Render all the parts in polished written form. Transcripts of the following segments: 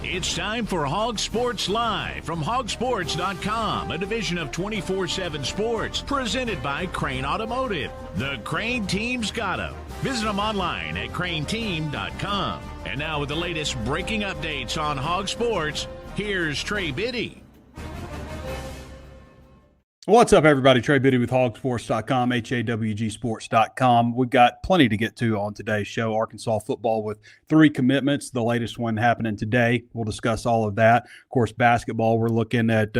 It's time for HawgSports Live from HawgSports.com, a division of 24/7 Sports, presented by Crain Automotive. The Crain Team's got 'em. Visit them online at crainteam.com. And now with the latest breaking updates on HawgSports, here's Trey Biddy. What's up, everybody? Trey Biddy with HawgSports.com, HawgSports.com. We've got plenty to get to on today's show. Arkansas football with 3 commitments, the latest one happening today. We'll discuss all of that. Of course, basketball, we're looking at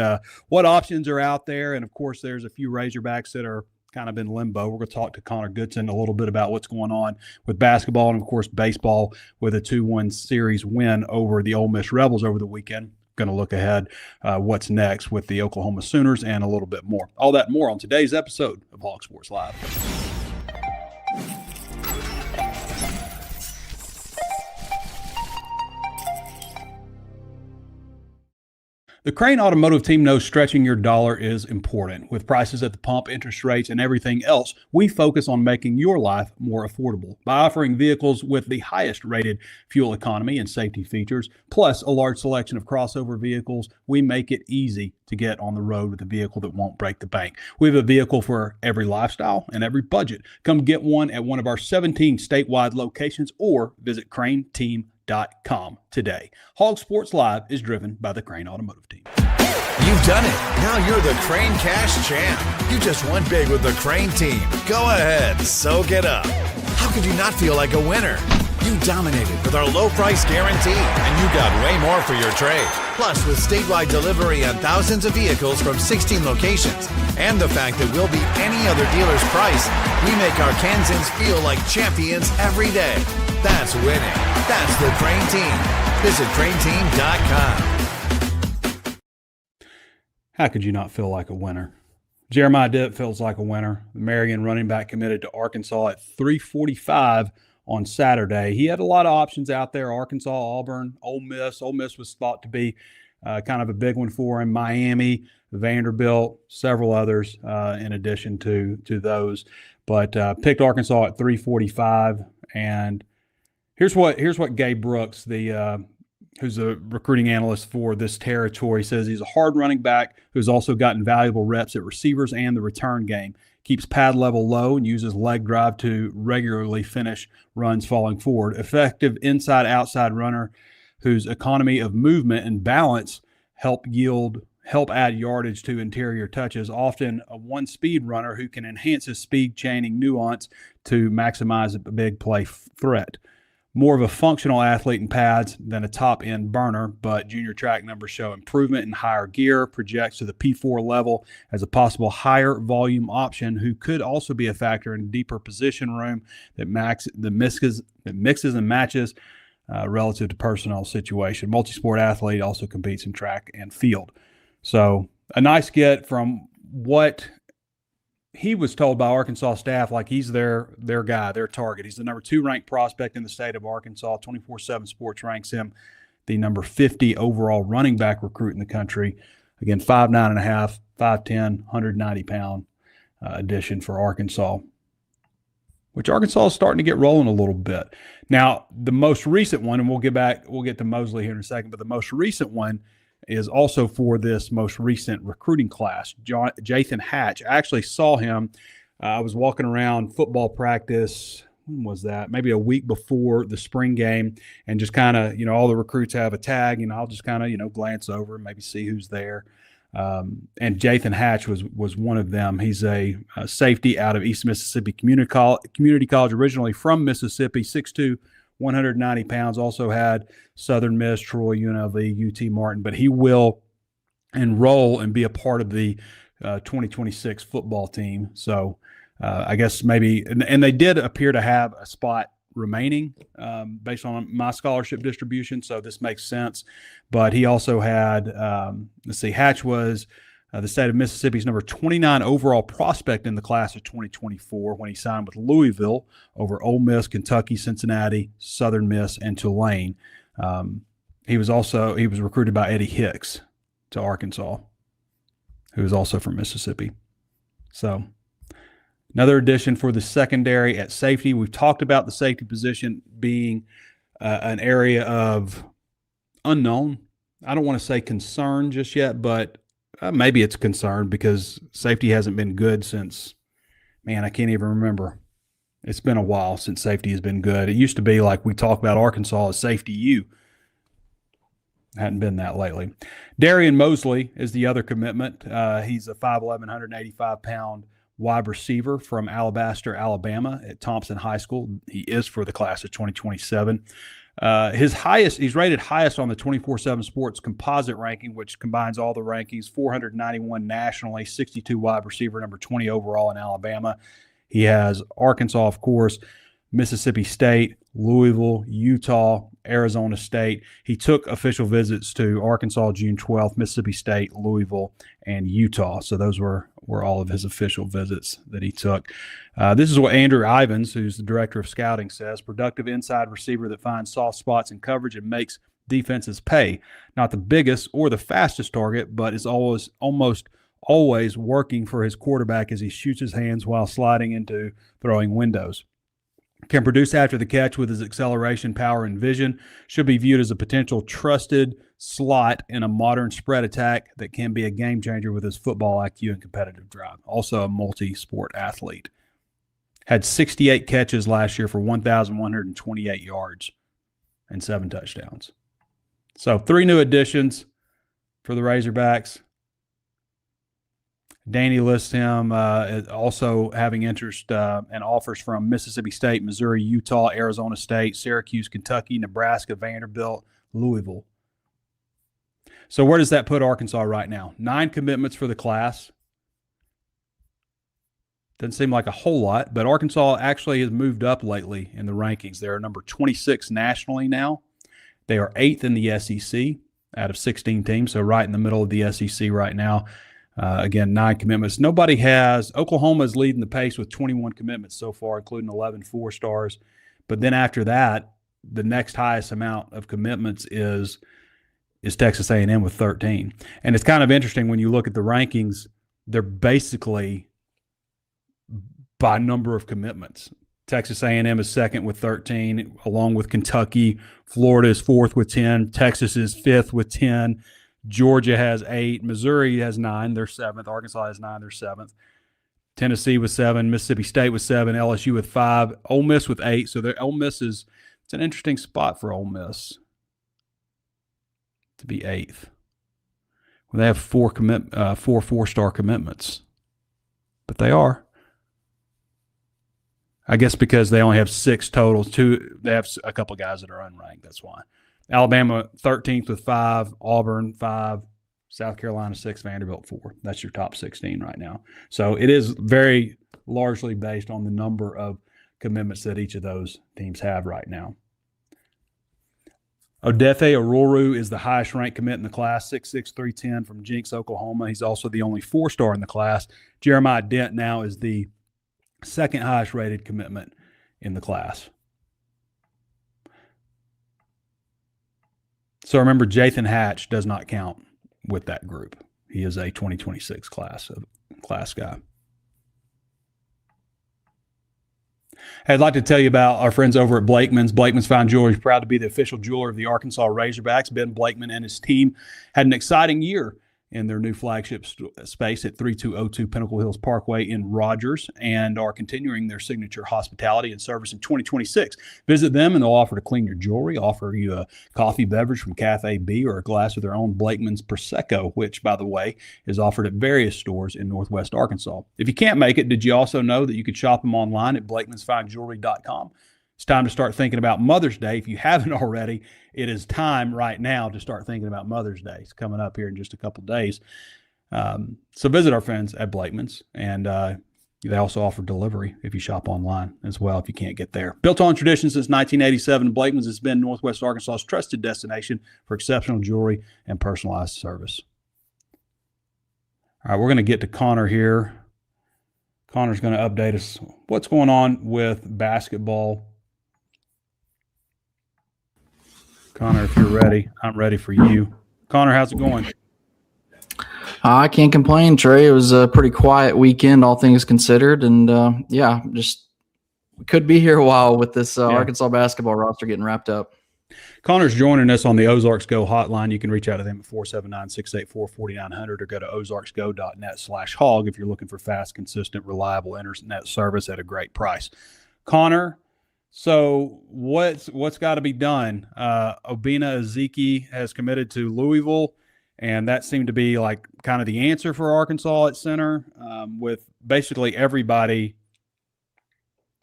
what options are out there. And, of course, there's a few Razorbacks that are kind of in limbo. We're going to talk to Connor Goodson a little bit about what's going on with basketball and, of course, baseball with a 2-1 series win over the Ole Miss Rebels over the weekend. Going to look ahead what's next with the Oklahoma Sooners and a little bit more. All that and more on today's episode of Hawg Sports Live. The Crain Automotive Team knows stretching your dollar is important. With prices at the pump, interest rates, and everything else, we focus on making your life more affordable by offering vehicles with the highest rated fuel economy and safety features, plus a large selection of crossover vehicles. We make it easy to get on the road with a vehicle that won't break the bank. We have a vehicle for every lifestyle and every budget. Come get one at one of our 17 statewide locations or visit crainteam.com today. Hawg Sports Live is driven by the Crain Automotive Team. You've done it. Now you're the Crain Cash Champ. You just won big with the Crain Team. Go ahead, soak it up. How could you not feel like a winner? You dominated with our low price guarantee, and you got way more for your trade. Plus, with statewide delivery on thousands of vehicles from 16 locations, and the fact that we'll beat any other dealer's price, we make our Kansans feel like champions every day. That's winning. That's the Crain Team. Visit crainteam.com. How could you not feel like a winner? Jeremiah Ditt feels like a winner. The Marion running back committed to Arkansas at 3:45 on Saturday. He had a lot of options out there: Arkansas, Auburn, Ole Miss. Ole Miss was thought to be kind of a big one for him. Miami, Vanderbilt, several others in addition to those. But picked Arkansas at 3:45. And here's what Gabe Brooks, who's a recruiting analyst for this territory, says. He's a hard running back who's also gotten valuable reps at receivers and the return game. Keeps pad level low and uses leg drive to regularly finish runs falling forward. Effective inside-outside runner whose economy of movement and balance help add yardage to interior touches. Often a one-speed runner who can enhance his speed chaining nuance to maximize a big play threat. More of a functional athlete in pads than a top-end burner, but junior track numbers show improvement in higher gear, projects to the P4 level as a possible higher volume option who could also be a factor in deeper position room that mixes and matches relative to personnel situation. Multi-sport athlete, also competes in track and field. So a nice get from what he was told by Arkansas staff, like he's their guy, their target. He's the number 2 ranked prospect in the state of Arkansas. 24/7 Sports ranks him the number 50 overall running back recruit in the country. Again, 5'9.5", 5'10", 190-pound addition for Arkansas, which Arkansas is starting to get rolling a little bit. Now, the most recent one, and we'll get to Mosley here in a second, but the most recent one is also for this most recent recruiting class. Jathan Hatch. I actually saw him. I was walking around football practice. When was that? Maybe a week before the spring game, and just kind of, all the recruits have a tag. I'll just kind of, glance over and maybe see who's there. And Jathan Hatch was one of them. He's a safety out of East Mississippi Community College, originally from Mississippi, 6'2", 190 pounds, also had Southern Miss, Troy, UNLV, UT Martin, but he will enroll and be a part of the 2026 football team. So I guess maybe, and they did appear to have a spot remaining based on my scholarship distribution, so this makes sense. But he also had, Hatch was the state of Mississippi's number 29 overall prospect in the class of 2024 when he signed with Louisville over Ole Miss, Kentucky, Cincinnati, Southern Miss, and Tulane. He was recruited by Eddie Hicks to Arkansas, who is also from Mississippi. So another addition for the secondary at safety. We've talked about the safety position being an area of unknown. I don't want to say concern just yet, but maybe it's concern because safety hasn't been good since, man, I can't even remember. It's been a while since safety has been good. It used to be like we talk about Arkansas as safety U. Hadn't been that lately. Darian Mosley is the other commitment. He's a 5'11", 185-pound wide receiver from Alabaster, Alabama at Thompson High School. He is for the class of 2027. He's rated highest on the 24/7 Sports composite ranking, which combines all the rankings, 491 nationally, 62 wide receiver, number 20 overall in Alabama. He has Arkansas, of course, Mississippi State, Louisville, Utah, Arizona State. He took official visits to Arkansas June 12th, Mississippi State, Louisville, and Utah. So those were all of his official visits that he took. This is what Andrew Ivins, who's the director of scouting, says: productive inside receiver that finds soft spots in coverage and makes defenses pay. Not the biggest or the fastest target, but is almost always working for his quarterback as he shoots his hands while sliding into throwing windows. Can produce after the catch with his acceleration, power, and vision. Should be viewed as a potential trusted slot in a modern spread attack that can be a game changer with his football IQ and competitive drive. Also a multi-sport athlete. Had 68 catches last year for 1,128 yards and 7 touchdowns. So 3 new additions for the Razorbacks. Danny lists him also having interest and offers from Mississippi State, Missouri, Utah, Arizona State, Syracuse, Kentucky, Nebraska, Vanderbilt, Louisville. So where does that put Arkansas right now? 9 commitments for the class. Doesn't seem like a whole lot, but Arkansas actually has moved up lately in the rankings. They're number 26 nationally now. They are 8th in the SEC out of 16 teams, so right in the middle of the SEC right now. Again, 9 commitments. Nobody has – Oklahoma is leading the pace with 21 commitments so far, including 11 4-stars. But then after that, the next highest amount of commitments is Texas A&M with 13. And it's kind of interesting when you look at the rankings, they're basically by number of commitments. Texas A&M is second with 13, along with Kentucky. Florida is 4th with 10. Texas is 5th with 10. Georgia has 8. Missouri has 9. They're 7th. Arkansas has 9. They're 7th. Tennessee with 7. Mississippi State with 7. LSU with 5. Ole Miss with 8. So Ole Miss it's an interesting spot for Ole Miss to be 8th. Well, they have 4 4-star commitments, but they are. I guess because they only have 6 totals. They have a couple of guys that are unranked. That's why. Alabama 13th with 5, Auburn 5, South Carolina 6, Vanderbilt 4. That's your top 16 right now. So it is very largely based on the number of commitments that each of those teams have right now. Odefe Oruru is the highest ranked commit in the class, 6'6", 310 from Jenks, Oklahoma. He's also the only 4-star in the class. Jeremiah Dent now is the second highest rated commitment in the class. So remember, Jathan Hatch does not count with that group. He is a 2026 class guy. Hey, I'd like to tell you about our friends over at Blakeman's. Blakeman's Fine Jewelry is proud to be the official jeweler of the Arkansas Razorbacks. Ben Blakeman and his team had an exciting year in their new flagship space at 3202 Pinnacle Hills Parkway in Rogers, and are continuing their signature hospitality and service in 2026. Visit them and they'll offer to clean your jewelry, offer you a coffee beverage from Cafe B, or a glass of their own Blakeman's Prosecco, which, by the way, is offered at various stores in Northwest Arkansas. If you can't make it, did you also know that you could shop them online at blakemansfinejewelry.com? It's time to start thinking about Mother's Day. If you haven't already, it is time right now to start thinking about Mother's Day. It's coming up here in just a couple days. So visit our friends at Blakeman's, and they also offer delivery if you shop online as well if you can't get there. Built on tradition since 1987, Blakeman's has been Northwest Arkansas's trusted destination for exceptional jewelry and personalized service. All right, we're going to get to Connor here. Connor's going to update us what's going on with basketball. Connor, if you're ready, I'm ready for you. Connor, how's it going? I can't complain, Trey. It was a pretty quiet weekend, all things considered. And, just could be here a while with this Arkansas basketball roster getting wrapped up. Connor's joining us on the Ozarks Go hotline. You can reach out to them at 479-684-4900 or go to ozarksgo.net/hog if you're looking for fast, consistent, reliable internet service at a great price. Connor, so what's got to be done? Obina Ezeki has committed to Louisville, and that seemed to be like kind of the answer for Arkansas at center, with basically everybody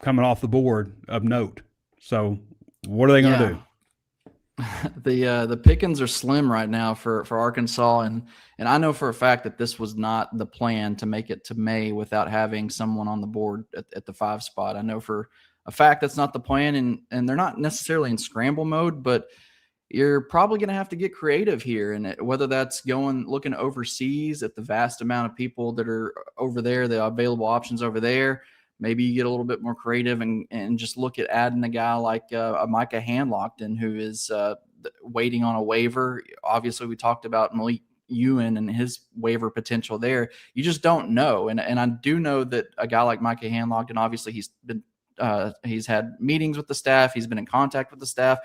coming off the board of note. So what are they going to do? The pickings are slim right now for Arkansas, and I know for a fact that this was not the plan to make it to May without having someone on the board at the 5 spot. I know for a fact that's not the plan, and they're not necessarily in scramble mode, but you're probably going to have to get creative here, and whether that's looking overseas at the vast amount of people that are over there, the available options over there. Maybe you get a little bit more creative and just look at adding a guy like a Micah Handlockton, who is waiting on a waiver. Obviously, we talked about Malik Ewan and his waiver potential there. You just don't know. And I do know that a guy like Micah Handlockton, obviously he's had meetings with the staff. He's been in contact with the staff.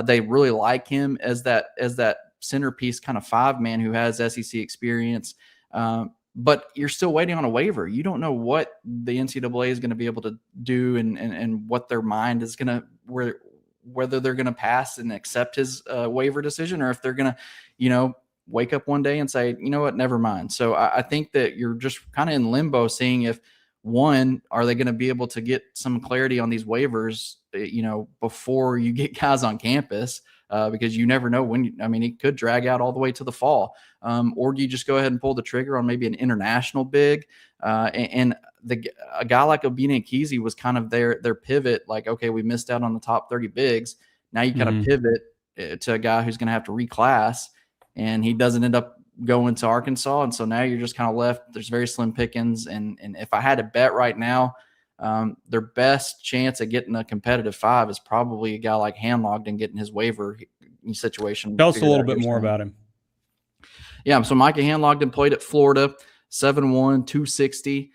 They really like him as that centerpiece kind of 5-man who has SEC experience. But you're still waiting on a waiver. You don't know what the NCAA is going to be able to do and what their mind is going to, whether they're going to pass and accept his waiver decision, or if they're going to, wake up one day and say, you know what, never mind. So I think that you're just kind of in limbo, seeing if, one, are they going to be able to get some clarity on these waivers, before you get guys on campus, because you never know it could drag out all the way to the fall. Or do you just go ahead and pull the trigger on maybe an international big? A guy like Obina Ezeki was kind of their pivot. Like, okay, we missed out on the top 30 bigs. Now you kind of pivot to a guy who's going to have to reclass, and he doesn't end up going to Arkansas. And so now you're just kind of left. There's very slim pickings. And if I had to bet right now, their best chance at getting a competitive 5 is probably a guy like Handlockton getting his waiver situation. Tell us a little bit more about him. Yeah, so Micah Handlockton played at Florida, 7'1", 260.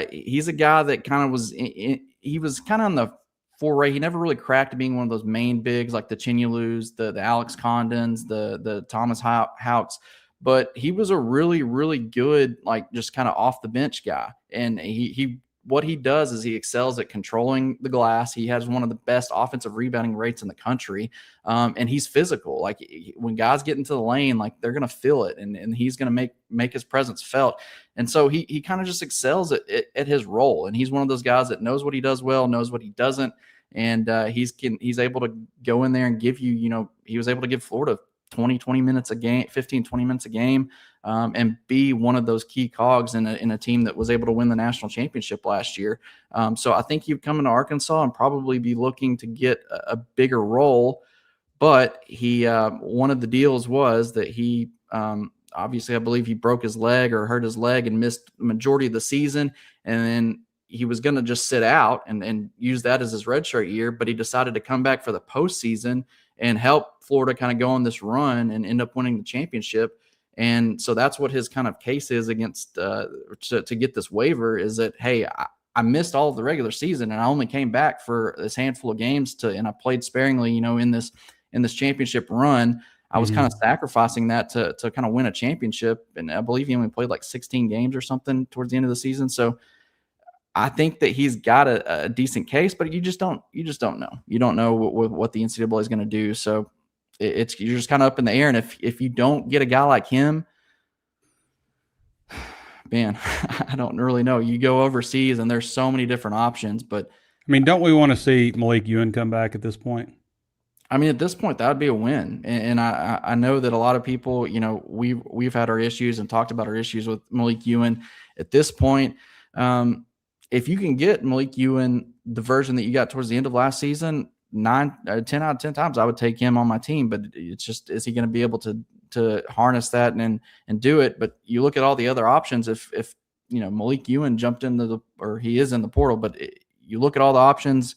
He's a guy that kind of he was kind of on the foray. He never really cracked being one of those main bigs like the Chinyalus, the Alex Condons, the Thomas Houts. But he was a really, really good, like, just kind of off the bench guy. And what he does is he excels at controlling the glass. He has one of the best offensive rebounding rates in the country. And he's physical. Like, when guys get into the lane, like, they're going to feel it, and he's going to make his presence felt. And so he kind of just excels at his role. And he's one of those guys that knows what he does well, knows what he doesn't. And he's able to go in there and give you, he was able to give Florida 20 minutes a game, 15, 20 minutes a game, and be one of those key cogs in a team that was able to win the national championship last year. So I think you come into Arkansas and probably be looking to get a bigger role. But one of the deals was that he obviously, I believe he broke his leg or hurt his leg and missed the majority of the season. And then he was going to just sit out and use that as his redshirt year, but he decided to come back for the postseason and help Florida kind of go on this run and end up winning the championship. And so that's what his kind of case is against to get this waiver, is that, hey, I missed all of the regular season and I only came back for this handful of games and I played sparingly, in this championship run. I was kind of sacrificing that to kind of win a championship. And I believe he only played like 16 games or something towards the end of the season. So I think that he's got a decent case, but you just don't know. You don't know what the NCAA is going to do. So you're just kind of up in the air. And if you don't get a guy like him, man, I don't really know. You go overseas and there's so many different options, but don't we want to see Malik Ewan come back at this point? At this point, that would be a win. And I know that a lot of people, we've had our issues and talked about our issues with Malik Ewan. At this point, if you can get Malik Ewan the version that you got towards the end of last season, 10 out of 10 times I would take him on my team. But it's just, is he going to be able to harness that and do it? But you look at all the other options. If Malik Ewan jumped or he is in the portal, but you look at all the options,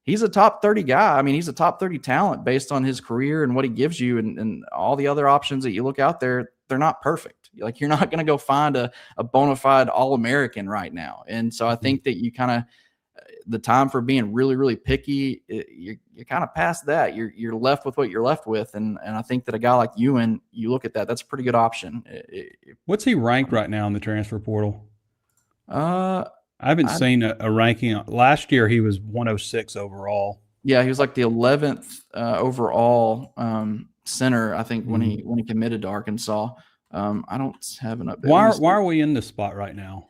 he's a top 30 guy. He's a top 30 talent based on his career and what he gives you, and all the other options that you look out there, they're not perfect. Like, you're not going to go find a bona fide All-American right now. And so I think that you kind of, the time for being really, really picky, you're kind of past that. You're left with what you're left with. And I think that a guy like Ewan, you look at that, that's a pretty good option. What's he ranked right now in the transfer portal? I haven't seen a ranking. Last year, he was 106 overall. Yeah, he was like the 11th overall center, I think, when he committed to Arkansas. I don't have an update. Why are we in this spot right now?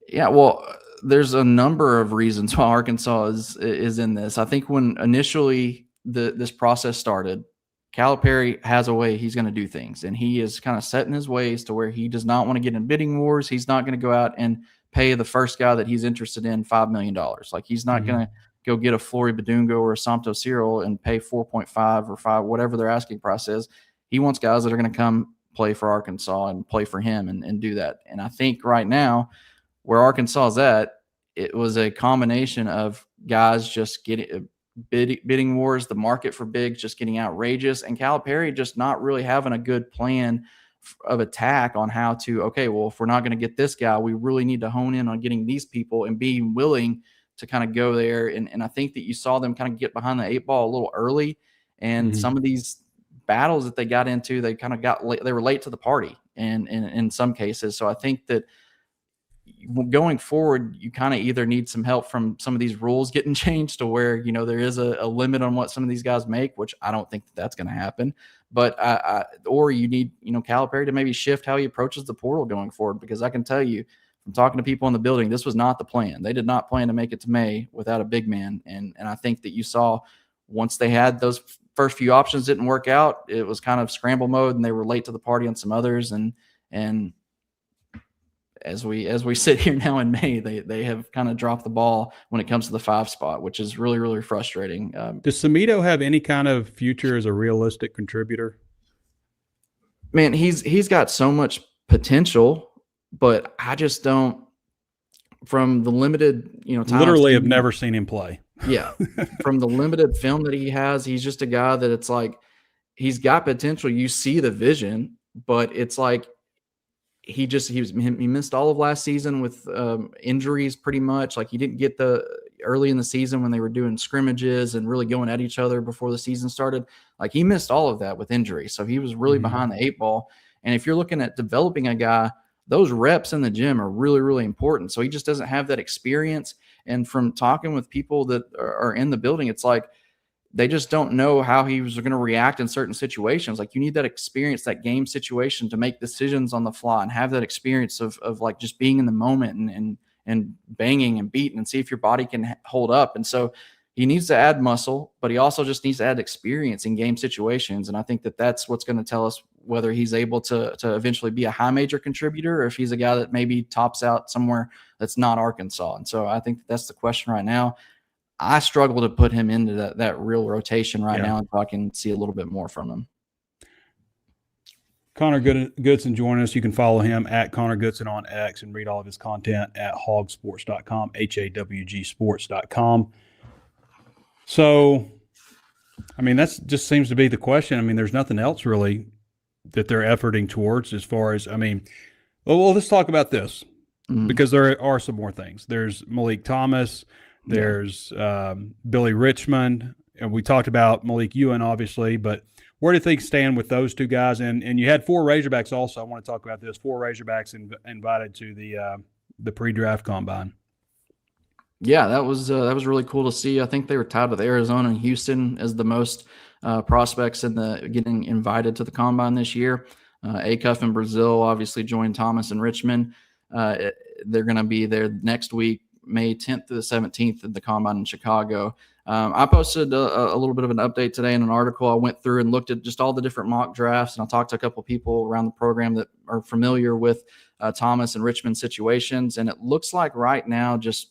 Yeah, well, there's a number of reasons why Arkansas is in this. I think when initially this process started, Calipari has a way he's going to do things, and he is kind of set in his ways to where he does not want to get in bidding wars. He's not going to go out and pay the first guy that he's interested in $5 million. Like, he's not going to go get a Flory Badungo or a Santo Cyril and pay 4.5 or 5, whatever their asking price is. He wants guys that are going to come play for Arkansas and play for him and do that. And I think right now, where Arkansas is at, it was a combination of guys just getting bidding wars, the market for bigs just getting outrageous, and Calipari just not really having a good plan of attack on how to, okay, well, if we're not going to get this guy, we really need to hone in on getting these people and being willing to kind of go there. And I think that you saw them kind of get behind the 8 ball a little early, and some of these battles that they got into, they kind of got late, they were late to the party and in some cases. So I think that going forward, you kind of either need some help from some of these rules getting changed to where, there is a limit on what some of these guys make, which I don't think that's going to happen. But or you need, Calipari to maybe shift how he approaches the portal going forward, because I can tell you from talking to people in the building, this was not the plan. They did not plan to make it to May without a big man. And I think that you saw once they had those first few options didn't work out, it was kind of scramble mode, and they were late to the party on some others. And as we sit here now in May, they have kind of dropped the ball when it comes to the 5 spot, which is really, really frustrating. Does Samito have any kind of future as a realistic contributor? Man, he's got so much potential, but I just don't, from the limited, time. Literally have never seen him play. Yeah. From the limited film that he has, he's just a guy that it's like, he's got potential. You see the vision, but it's like, he missed all of last season with injuries pretty much. Like, he didn't get the early in the season when they were doing scrimmages and really going at each other before the season started. Like, he missed all of that with injury. So he was really behind the 8 ball. And if you're looking at developing a guy, those reps in the gym are really, really important. So he just doesn't have that experience. And from talking with people that are in the building, it's like, they just don't know how he was going to react in certain situations. Like, you need that experience, that game situation to make decisions on the fly and have that experience of like just being in the moment and banging and beating and see if your body can hold up. And so he needs to add muscle, but he also just needs to add experience in game situations. And I think that that's what's going to tell us whether he's able to eventually be a high major contributor, or if he's a guy that maybe tops out somewhere that's not Arkansas. And so I think that's the question right now. I struggle to put him into that real rotation right now until I can see a little bit more from him. Connor Goodson joining us. You can follow him at Connor Goodson on X and read all of his content at HawgSports.com, HAWGsports.com. So, I mean, that's just seems to be the question. I mean, there's nothing else really that they're efforting towards as far as, I mean, well, let's talk about this because there are some more things. There's Malik Thomas. There's Billy Richmond, and we talked about Malik Ewan, obviously, but where do things stand with those two guys? And you had 4 Razorbacks also. I want to talk about this. 4 Razorbacks invited to the pre-draft combine. Yeah, that was really cool to see. I think they were tied with Arizona and Houston as the most prospects in the getting invited to the combine this year. Acuff in Brazil obviously joined Thomas and Richmond. They're going to be there next week, May 10th to the 17th at the combine in Chicago. I posted a little bit of an update today in an article. I went through and looked at just all the different mock drafts, and I talked to a couple of people around the program that are familiar with Thomas and Richmond situations. And it looks like right now, just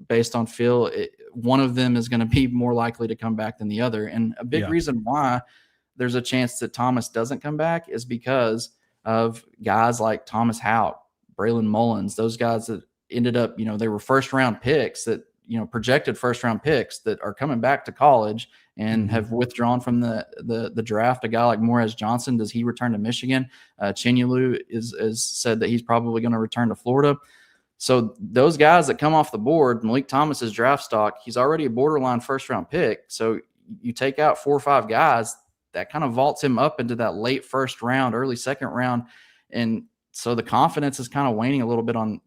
based on feel, one of them is going to be more likely to come back than the other. And a big reason why there's a chance that Thomas doesn't come back is because of guys like Thomas Houck, Braylon Mullins, those guys that ended up, they were first-round picks that, projected first-round picks that are coming back to college and have withdrawn from the draft. A guy like Morez Johnson, does he return to Michigan? Chinyelu is said that he's probably going to return to Florida. So those guys that come off the board, Malik Thomas's draft stock, he's already a borderline first-round pick. So you take out 4 or 5 guys, that kind of vaults him up into that late first round, early second round. And so the confidence is kind of waning a little bit on,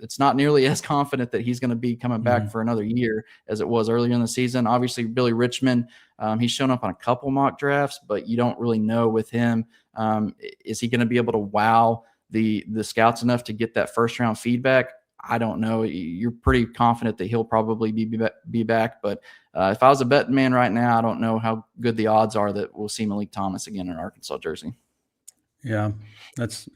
it's not nearly as confident that he's going to be coming back for another year as it was earlier in the season. Obviously, Billy Richmond, he's shown up on a couple mock drafts, but you don't really know with him. Is he going to be able to wow the scouts enough to get that first round feedback? I don't know. You're pretty confident that he'll probably be back. But if I was a betting man right now, I don't know how good the odds are that we'll see Malik Thomas again in an Arkansas jersey. Yeah, that's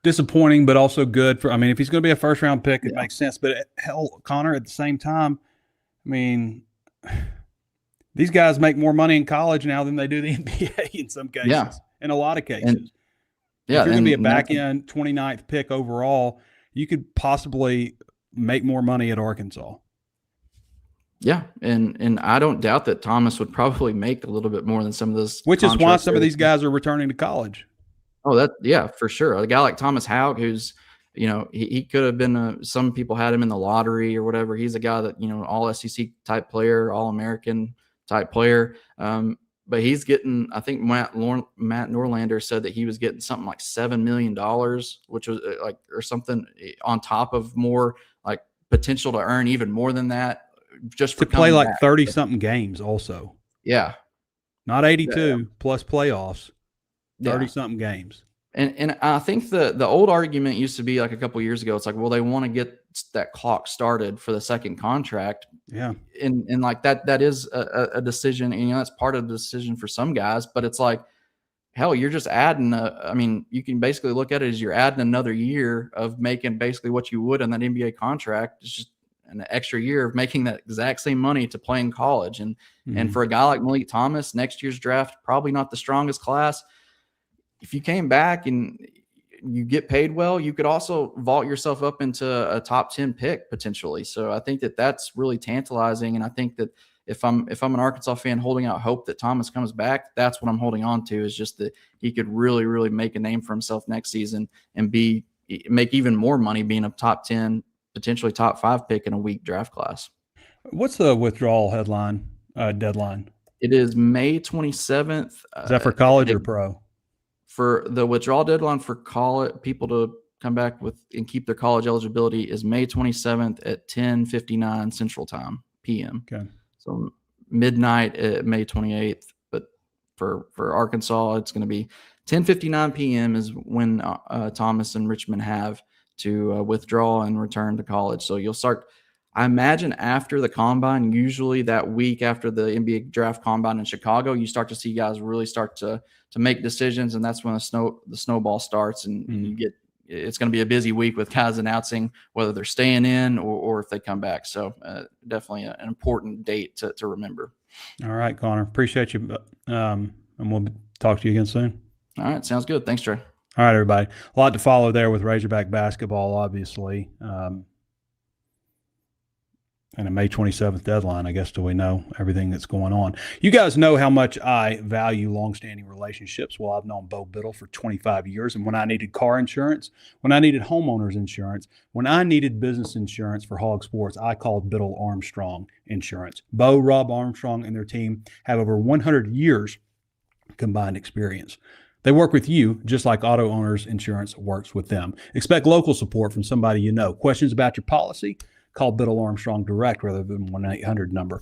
disappointing, but also good for, if he's going to be a first round pick, it makes sense. But hell, Connor, at the same time, these guys make more money in college now than they do the NBA in some cases, in a lot of cases. If you're going to be a back end 29th pick overall, you could possibly make more money at Arkansas. Yeah, and I don't doubt that Thomas would probably make a little bit more than some of those. Which is why some of these guys are returning to college. Oh, for sure. A guy like Thomas Haug, who's, he could have been some people had him in the lottery or whatever. He's a guy that, all SEC type player, all American type player. But he's getting, I think Matt Norlander said that he was getting something like $7 million, which was or something on top of more like potential to earn even more than that. Just to play like 30 something games also. Yeah. Not 82 plus playoffs. 30 something games. And I think the old argument used to be like a couple years ago. It's like, well, they want to get that clock started for the second contract. Yeah. And like that is a decision. And, that's part of the decision for some guys, but it's like, hell, you're just adding you can basically look at it as you're adding another year of making basically what you would on that NBA contract. It's just an extra year of making that exact same money to play in college. And for a guy like Malik Thomas, next year's draft, probably not the strongest class. If you came back and you get paid well, you could also vault yourself up into a top 10 pick potentially. So I think that that's really tantalizing. And I think that if I'm an Arkansas fan holding out hope that Thomas comes back, that's what I'm holding on to, is just that he could really, really make a name for himself next season and make even more money being a top 10, potentially top 5 pick in a weak draft class. What's the withdrawal deadline? It is May 27th. Is that for college or pro? For the withdrawal deadline for people to come back with and keep their college eligibility is May 27th at 10:59 Central Time PM. Okay. So midnight at May 28th. But for Arkansas, it's going to be 10:59 PM is when Thomas and Richmond have to withdraw and return to college. So you'll start, I imagine, after the combine, usually that week after the NBA draft combine in Chicago, you start to see guys really start to make decisions, and that's when the snowball starts, and it's going to be a busy week with guys announcing whether they're staying in or if they come back. So definitely an important date to remember. All right, Connor, appreciate you, and we'll talk to you again soon. All right, sounds good. Thanks, Trey. All right, everybody. A lot to follow there with Razorback basketball, obviously. And a May 27th deadline, I guess, till we know everything that's going on. You guys know how much I value longstanding relationships. Well, I've known Bo Bittle for 25 years, and when I needed car insurance, when I needed homeowners insurance, when I needed business insurance for HawgSports, I called Bittle Armstrong Insurance. Bo, Rob Armstrong, and their team have over 100 years combined experience. They work with you just like Auto Owners Insurance works with them. Expect local support from somebody you know. Questions about your policy? Call Bittle Armstrong direct rather than 1-800 number.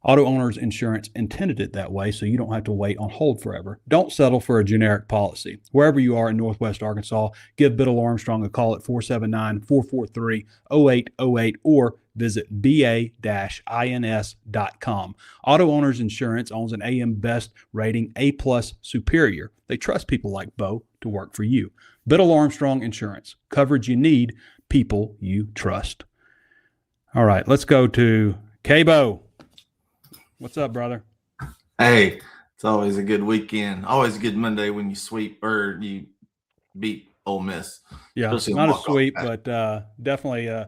Auto Owners Insurance intended it that way so you don't have to wait on hold forever. Don't settle for a generic policy. Wherever you are in Northwest Arkansas, give Bittle Armstrong a call at 479-443-0808 or visit ba-ins.com. Auto Owners Insurance owns an AM Best rating, A+ Superior. They trust people like Bo to work for you. Bittle Armstrong Insurance. Coverage you need, people you trust. All right, let's go to K-Bo. What's up, brother? Hey, it's always a good weekend. Always a good Monday when you sweep or you beat Ole Miss. Yeah, not a sweep, but definitely a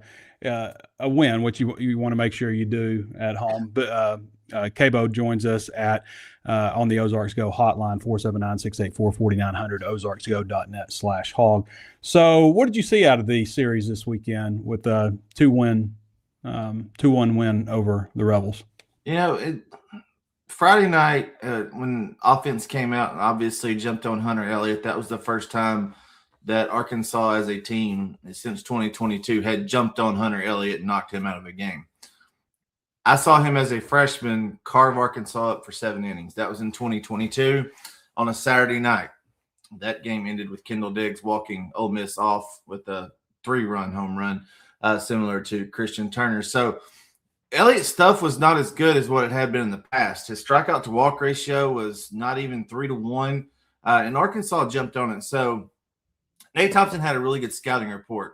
win, which you want to make sure you do at home. But Cabo joins us on the Ozarks Go hotline, 479-684-4900, ozarksgo.net/hog. So what did you see out of the series this weekend with a 2-1 win over the Rebels? Friday night when offense came out and obviously jumped on Hunter Elliott, that was the first time that Arkansas as a team since 2022 had jumped on Hunter Elliott and knocked him out of a game. I saw him as a freshman carve Arkansas up for 7 innings. That was in 2022 on a Saturday night. That game ended with Kendall Diggs walking Ole Miss off with a 3-run home run, similar to Christian Turner. So Elliott's stuff was not as good as what it had been in the past. His strikeout to walk ratio was not even 3-1, and Arkansas jumped on it. So Nate Thompson had a really good scouting report.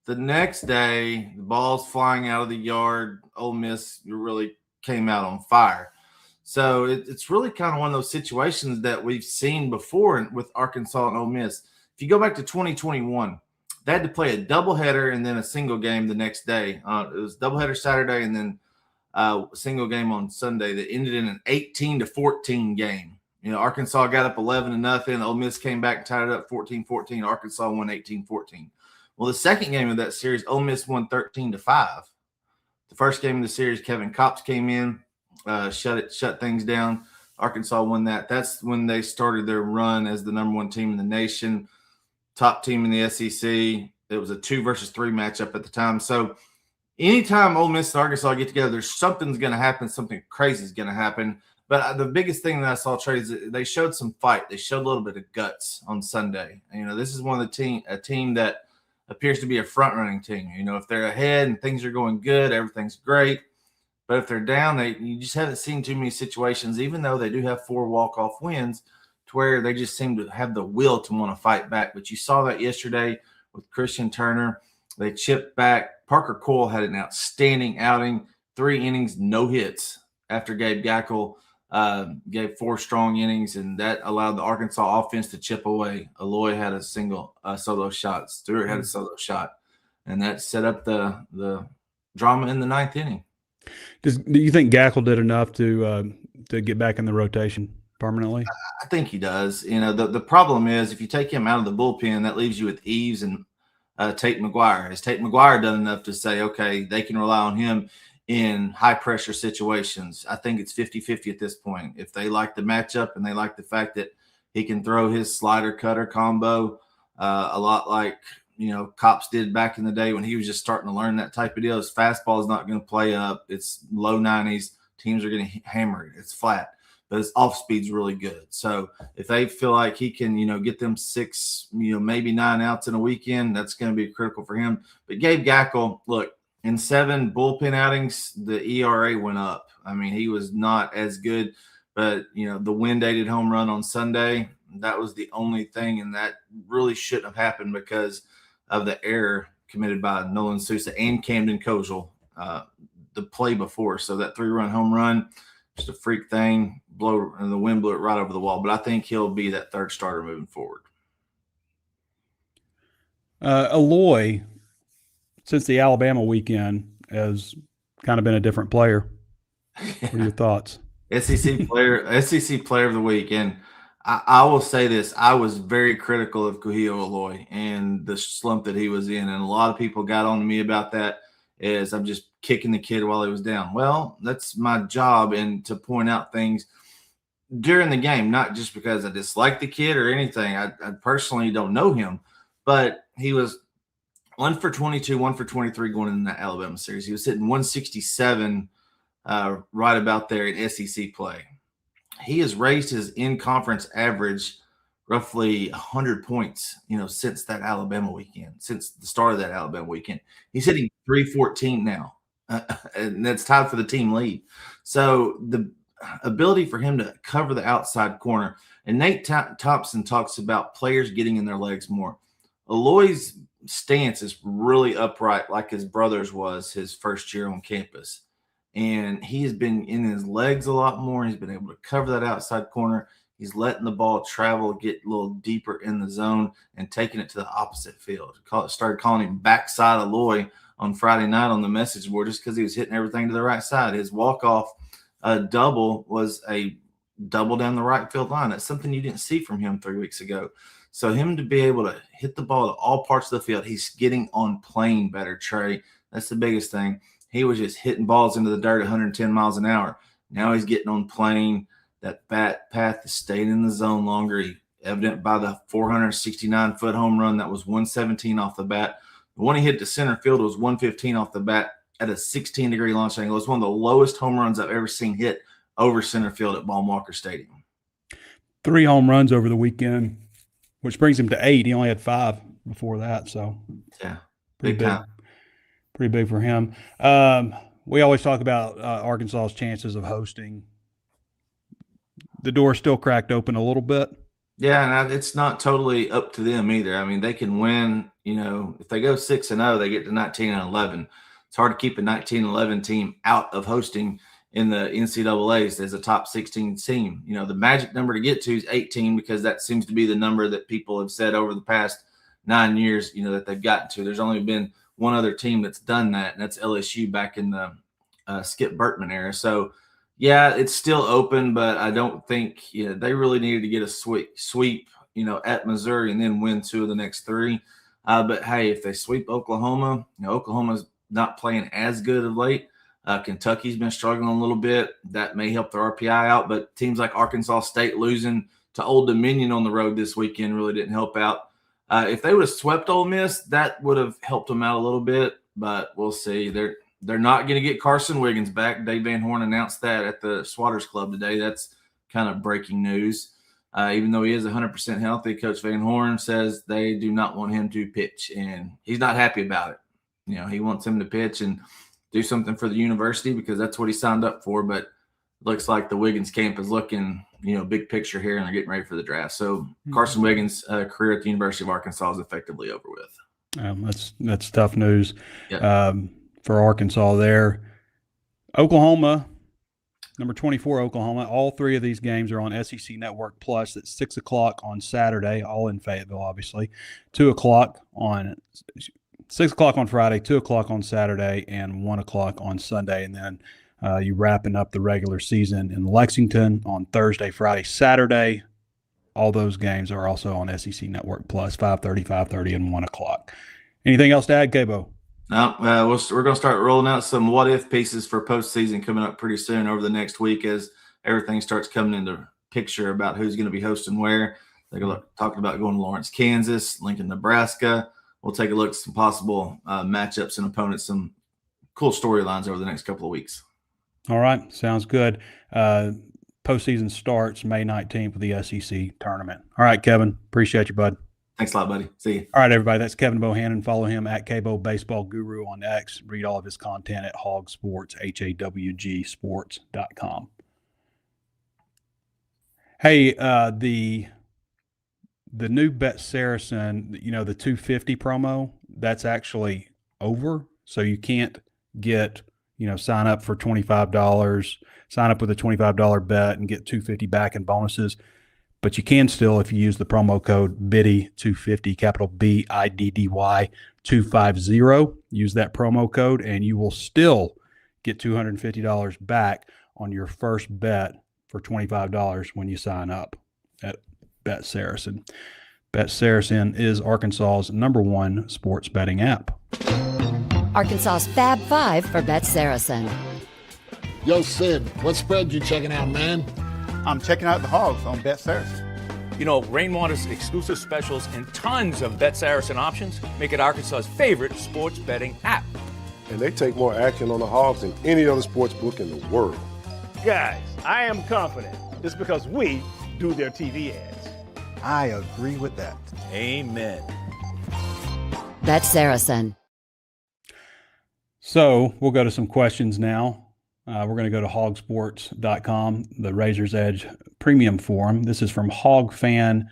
The next day, the ball's flying out of the yard. Ole Miss really came out on fire. So it's really kind of one of those situations that we've seen before with Arkansas and Ole Miss. If you go back to 2021, they had to play a doubleheader and then a single game the next day. It was doubleheader Saturday and then a single game on Sunday that ended in an 18-14 game. Arkansas got up 11-0. Ole Miss came back and tied it up 14-14. Arkansas won 18-14. Well, the second game of that series, Ole Miss won 13-5. The first game of the series, Kevin Kopps came in, shut things down. Arkansas won that. That's when they started their run as the number 1 team in the nation, top team in the SEC. It was a 2 versus 3 matchup at the time. So anytime Ole Miss and Arkansas get together, something's going to happen. Something crazy is going to happen. But the biggest thing that I saw, Trey, is they showed some fight. They showed a little bit of guts on Sunday. This is one of a team that appears to be a front-running team. If they're ahead and things are going good, everything's great. But if they're down, you just haven't seen too many situations, even though they do have 4 walk-off wins, to where they just seem to have the will to want to fight back. But you saw that yesterday with Christian Turner. They chipped back. Parker Coyle had an outstanding outing, 3 innings, no hits after Gabe Gackle gave 4 strong innings, and that allowed the Arkansas offense to chip away. Aloy had a solo shot. Stewart had a solo shot, and that set up the drama in the 9th inning. Do you think Gackle did enough to get back in the rotation permanently? I think he does. The problem is if you take him out of the bullpen, that leaves you with Eves and Tate McGuire. Has Tate McGuire done enough to say, okay, they can rely on him in high-pressure situations? I think it's 50-50 at this point. If they like the matchup and they like the fact that he can throw his slider-cutter combo a lot like, Kopps did back in the day when he was just starting to learn that type of deal. His fastball is not going to play up. It's low 90s. Teams are going to hammer it. It's flat. But his off-speed's really good. So if they feel like he can, get them 6, maybe 9 outs in a weekend, that's going to be critical for him. But Gabe Gackle, look, in 7 bullpen outings, the ERA went up. I mean, he was not as good, but, the wind-aided home run on Sunday, that was the only thing, and that really shouldn't have happened because of the error committed by Nolan Sousa and Camden Kojal the play before. So that 3-run home run, just a freak thing, and the wind blew it right over the wall. But I think he'll be that 3rd starter moving forward. Aloy, since the Alabama weekend, has kind of been a different player. What are your thoughts? SEC player of the week. And I will say this. I was very critical of Kuhio Aloy and the slump that he was in. And a lot of people got on to me about that as I'm just kicking the kid while he was down. Well, that's my job, and to point out things during the game, not just because I dislike the kid or anything. I personally don't know him, but he was 1 for 22, 1 for 23 going in that Alabama series. He was hitting 167 right about there in SEC play. He has raised his in-conference average roughly 100 points, since that Alabama weekend, since the start of that Alabama weekend. He's hitting 314 now, and that's tied for the team lead. So the ability for him to cover the outside corner, and Nate Thompson talks about players getting in their legs more. Aloy's stance is really upright like his brother's was his first year on campus. And he's been in his legs a lot more. He's been able to cover that outside corner. He's letting the ball travel, get a little deeper in the zone, and taking it to the opposite field. Started calling him backside Aloy on Friday night on the message board just because he was hitting everything to the right side. His walk-off double was a double down the right field line. That's something you didn't see from him 3 weeks ago. So him to be able to hit the ball at all parts of the field, he's getting on plane better, Trey. That's the biggest thing. He was just hitting balls into the dirt 110 miles an hour. Now he's getting on plane. That bat path is staying in the zone longer. He evident by the 469-foot home run. That was 117 off the bat. The one he hit to center field was 115 off the bat at a 16-degree launch angle. It's one of the lowest home runs I've ever seen hit over center field at Baum-Walker Stadium. 3 home runs over the weekend, which brings him to 8. He only had 5 before that. So, yeah, pretty big. Pretty big for him. We always talk about Arkansas's chances of hosting. The door's still cracked open a little bit. Yeah, and it's not totally up to them either. I mean, they can win, if they go 6-0, they get to 19-11. It's hard to keep a 19-11 team out of hosting in the NCAAs as a top 16 team. The magic number to get to is 18 because that seems to be the number that people have said over the past 9 years, that they've gotten to. There's only been one other team that's done that, and that's LSU back in the Skip Bertman era. So, yeah, it's still open, but I don't think they really needed to get a sweep, at Missouri and then win 2 of the next 3. But, hey, if they sweep Oklahoma, Oklahoma's not playing as good of late. Kentucky's been struggling a little bit. That may help their RPI out, but teams like Arkansas State losing to Old Dominion on the road this weekend really didn't help out. If they would have swept Ole Miss, that would have helped them out a little bit, but we'll see. They're not going to get Carson Wiggins back. Dave Van Horn announced that at the Swatters Club today. That's kind of breaking news. Even though he is 100% healthy, Coach Van Horn says they do not want him to pitch, and he's not happy about it. He wants him to pitch and do something for the university because that's what he signed up for, but it looks like the Wiggins camp is looking, big picture here, and they're getting ready for the draft. So Carson Wiggins' career at the University of Arkansas is effectively over with. That's tough news. Yeah. For Arkansas there. Oklahoma, number 24, Oklahoma. All 3 of these games are on SEC Network Plus at 6 o'clock on Saturday, all in Fayetteville, obviously. 2 o'clock on 6 o'clock on Friday, 2 o'clock on Saturday, and 1 o'clock on Sunday. And then you wrapping up the regular season in Lexington on Thursday, Friday, Saturday. All those games are also on SEC Network Plus, 5:30, and 1 o'clock. Anything else to add, Cabo? No, we're going to start rolling out some what-if pieces for postseason coming up pretty soon over the next week as everything starts coming into picture about who's going to be hosting where. They're talking about going to Lawrence, Kansas, Lincoln, Nebraska. We'll take a look at some possible matchups and opponents, some cool storylines over the next couple of weeks. All right, sounds good. Postseason starts May 19th with the SEC tournament. All right, Kevin, appreciate you, bud. Thanks a lot, buddy. See you. All right, everybody. That's Kevin Bohannon. Follow him at Cabo Baseball Guru on X. Read all of his content at HawgSports, HawgSports.com. Hey, the new Bet Saracen, the 250 promo, that's actually over. So you can't get, sign up for $25, sign up with a $25 bet and get $250 back in bonuses. But you can still, if you use the promo code BIDDY250, capital BIDDY 250, use that promo code, and you will still get $250 back on your first bet for $25 when you sign up at Bet Saracen. Bet Saracen is Arkansas's #1 sports betting app. Arkansas's Fab 5 for Bet Saracen. Yo, Sid, what spread you checking out, man? I'm checking out the Hogs on Bet Saracen. Rainwater's exclusive specials and tons of Bet Saracen options make it Arkansas's favorite sports betting app. And they take more action on the Hogs than any other sports book in the world. Guys, I am confident it's because we do their TV ads. I agree with that. Amen. Bet Saracen. So we'll go to some questions now. We're going to go to HawgSports.com, the Razor's Edge Premium Forum. This is from HogFan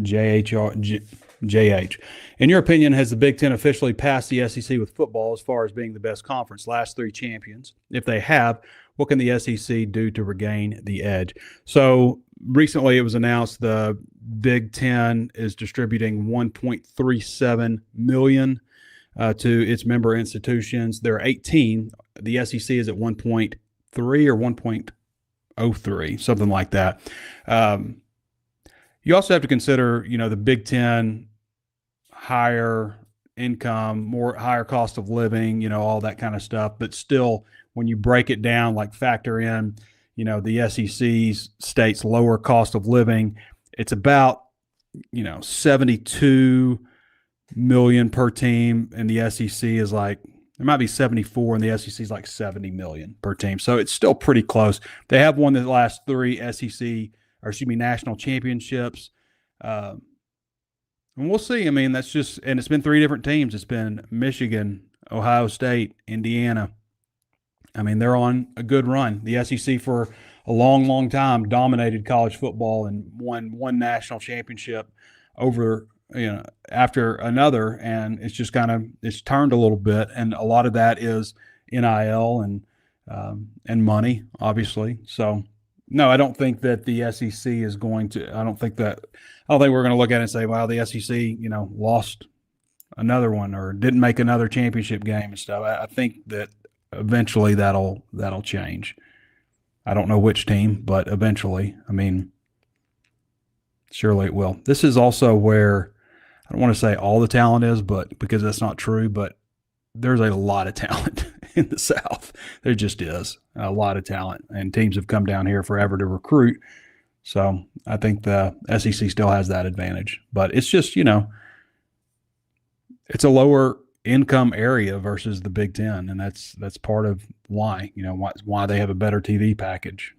JH. In your opinion, has the Big Ten officially passed the SEC with football as far as being the best conference? Last 3 champions. If they have, what can the SEC do to regain the edge? So recently it was announced the Big Ten is distributing $1.37 million to its member institutions. There are 18. The SEC is at 1.5 or 1.03, something like that. You also have to consider, the Big Ten, higher income, higher cost of living, all that kind of stuff. But still, when you break it down, like factor in, the SEC's state's lower cost of living, it's about, 72 million per team, and the SEC is like, it might be 74, and the SEC is like 70 million per team. So it's still pretty close. They have won the last 3 national championships. And we'll see. I mean, and it's been 3 different teams. It's been Michigan, Ohio State, Indiana. I mean, they're on a good run. The SEC for a long, long time dominated college football and won one national championship over, after another. And it's just it's turned a little bit. And a lot of that is NIL and money, obviously. So, no, I don't think that the SEC is going to. I don't think we're going to look at it and say, "Well, the SEC, lost another one or didn't make another championship game and stuff." I think that eventually that'll change. I don't know which team, but eventually, I mean, surely it will. This is also where I don't want to say all the talent is, but because that's not true, but there's a lot of talent in the South. There just is a lot of talent, and teams have come down here forever to recruit. So I think the SEC still has that advantage, but it's just, it's a lower income area versus the Big Ten. And that's part of why, why they have a better TV package,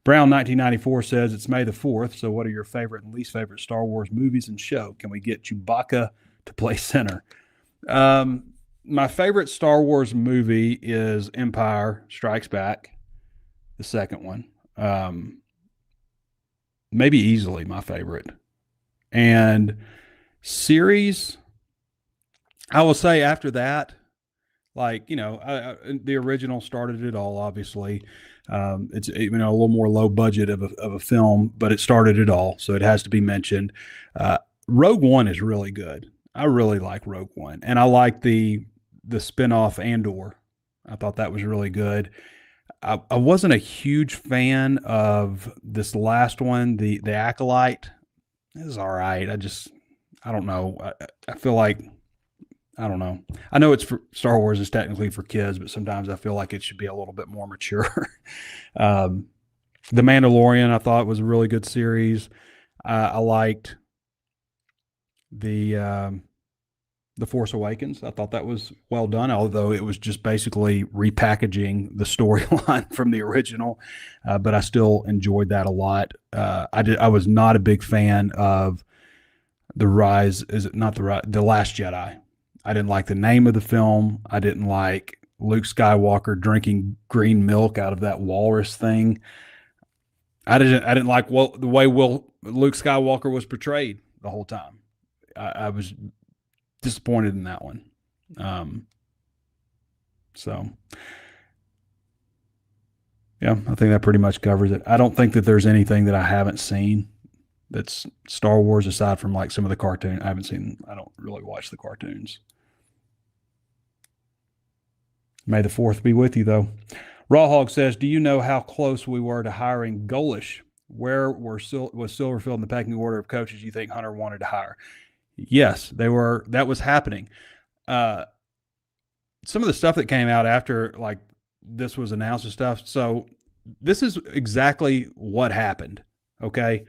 Brown 1994 says it's May the 4th. So what are your favorite and least favorite Star Wars movies and show? Can we get Chewbacca to play center? My favorite Star Wars movie is Empire Strikes Back, the second one. Maybe easily my favorite. And series, I will say after that, like, the original started it all, obviously. It's, a little more low budget of a film, but it started it all, so it has to be mentioned. Rogue One is really good. I really like Rogue One, and I like the spinoff Andor. I thought that was really good. I wasn't a huge fan of this last one, the Acolyte. It was all right. I don't know. I feel like, I don't know. I know it's for Star Wars is technically for kids, but sometimes I feel like it should be a little bit more mature. The Mandalorian, I thought, was a really good series. I liked the Force Awakens. I thought that was well done, although it was just basically repackaging the storyline from the original. But I still enjoyed that a lot. I was not a big fan of The Last Jedi. I didn't like the name of the film. I didn't like Luke Skywalker drinking green milk out of that walrus thing. I didn't like the way Luke Skywalker was portrayed the whole time. I was disappointed in that one. So yeah, I think that pretty much covers it. I don't think that there's anything that I haven't seen that's Star Wars aside from like some of the cartoons. I don't really watch the cartoons. May the 4th be with you, though. Raw Hog says, do you know how close we were to hiring Golish? Where was Silverfield in the pecking order of coaches you think Hunter wanted to hire? Yes, they were. That was happening. Some of the stuff that came out after like this was announced and stuff. So this is exactly what happened. Okay.